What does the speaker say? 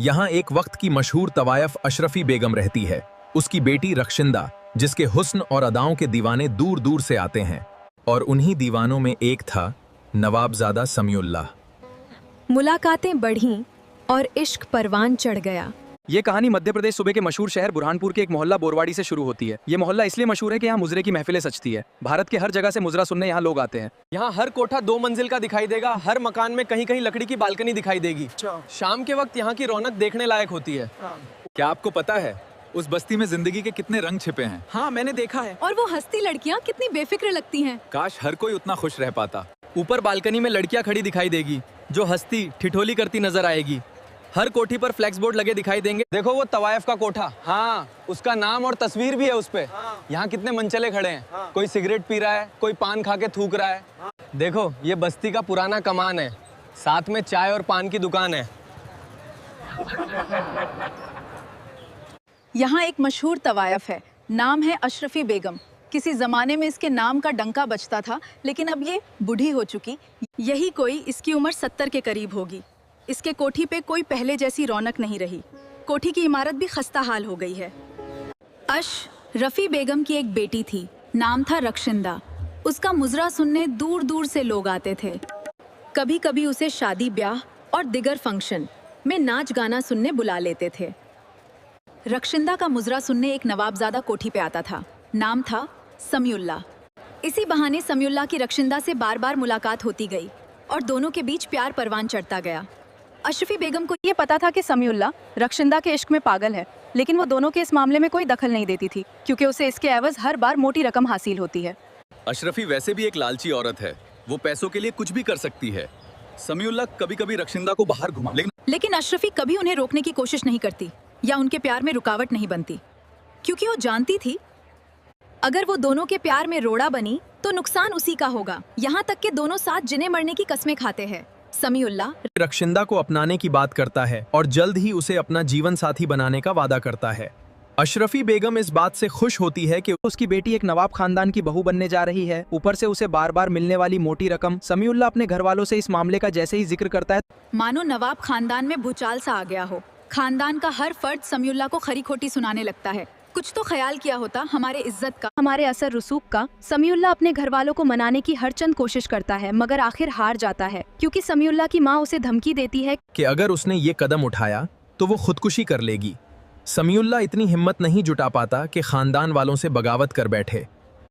यहाँ एक वक्त की मशहूर तवायफ अशरफी बेगम रहती है। उसकी बेटी रक्षिंदा, जिसके हुस्न और अदाओं के दीवाने दूर दूर से आते हैं, और उन्हीं दीवानों में एक था नवाबजादा समीउल्लाह। मुलाकातें बढ़ीं और इश्क परवान चढ़ गया। ये कहानी मध्य प्रदेश सूबे के मशहूर शहर बुरहानपुर के एक मोहल्ला बोरवाड़ी से शुरू होती है। ये मोहल्ला इसलिए मशहूर है कि यहाँ मुजरे की महफिलें सजती है। भारत के हर जगह से मुजरा सुनने यहाँ लोग आते हैं। यहाँ हर कोठा 2 मंजिल का दिखाई देगा। हर मकान में कहीं कहीं लकड़ी की बालकनी दिखाई देगी। शाम के वक्त यहाँ की रौनक देखने लायक होती है। क्या आपको पता है उस बस्ती में जिंदगी के कितने रंग छिपे हैं? हाँ, मैंने देखा है। और वो हंसती लड़कियाँ कितनी बेफिक्र लगती हैं। काश हर कोई उतना खुश रह पाता। ऊपर बालकनी में लड़कियाँ खड़ी दिखाई देगी जो हंसती ठिठोली करती नजर आएगी। हर कोठी पर फ्लैक्स बोर्ड लगे दिखाई देंगे। देखो वो तवायफ का कोठा, हाँ, उसका नाम और तस्वीर भी है उस पे। यहाँ कितने मनचले खड़े हैं। कोई सिगरेट पी रहा है, कोई पान खा के थूक रहा है। देखो ये बस्ती का पुराना कमान है, साथ में चाय और पान की दुकान है। यहाँ एक मशहूर तवायफ है, नाम है अशरफी बेगम। किसी जमाने में इसके नाम का डंका बजता था, लेकिन अब ये बूढ़ी हो चुकी। यही कोई इसकी उम्र 70 के करीब होगी। इसके कोठी पे कोई पहले जैसी रौनक नहीं रही। कोठी की इमारत भी खस्ता हाल हो गई है। अशरफी बेगम की एक बेटी थी, नाम था रक्षिंदा। उसका मुजरा सुनने दूर दूर से लोग आते थे। कभी कभी उसे शादी ब्याह और दिगर फंक्शन में नाच गाना सुनने बुला लेते थे। रक्षिंदा का मुजरा सुनने एक नवाबजादा कोठी पे आता था, नाम था समीउल्लाह। इसी बहाने समीउल्लाह की रक्षिंदा से बार बार मुलाकात होती गई और दोनों के बीच प्यार परवान चढ़ता गया। अशरफी बेगम को ये पता था कि समीउल्लाह रक्षिंदा के इश्क में पागल है, लेकिन वो दोनों के इस मामले में कोई दखल नहीं देती थी, क्योंकि उसे इसके एवज हर बार मोटी रकम हासिल होती है। अशरफी वैसे भी एक लालची औरत है, वो पैसों के लिए कुछ भी कर सकती है। समीउल्लाह कभी कभी रक्षिंदा को बाहर घुमा, लेकिन अशरफी कभी उन्हें रोकने की कोशिश नहीं करती या उनके प्यार में रुकावट नहीं बनती, क्योंकि वो जानती थी अगर वो दोनों के प्यार में रोड़ा बनी तो नुकसान उसी का होगा। यहाँ तक कि दोनों साथ जिने मरने की कस्में खाते हैं। समीउल्लाह रक्षिंदा को अपनाने की बात करता है और जल्द ही उसे अपना जीवन साथी बनाने का वादा करता है। अशरफी बेगम इस बात से खुश होती है कि उसकी बेटी एक नवाब खानदान की बहू बनने जा रही है। ऊपर से उसे बार बार मिलने वाली मोटी रकम। समीउल्लाह अपने घर वालों से इस मामले का जैसे ही जिक्र करता है, मानो नवाब खानदान में भूचाल सा आ गया हो। खानदान का हर फर्द समीउल्लाह को खरी खोटी सुनाने लगता है। कुछ तो ख्याल किया होता हमारे इज्जत का, हमारे असर रसूख का। समीउल्लाह अपने घर वालों को मनाने की हर चंद कोशिश करता है, मगर आखिर हार जाता है, क्योंकि समीउल्लाह की माँ उसे धमकी देती है कि अगर उसने ये कदम उठाया तो वो खुदकुशी कर लेगी। समीउल्लाह इतनी हिम्मत नहीं जुटा पाता कि खानदान वालों से बगावत कर बैठे।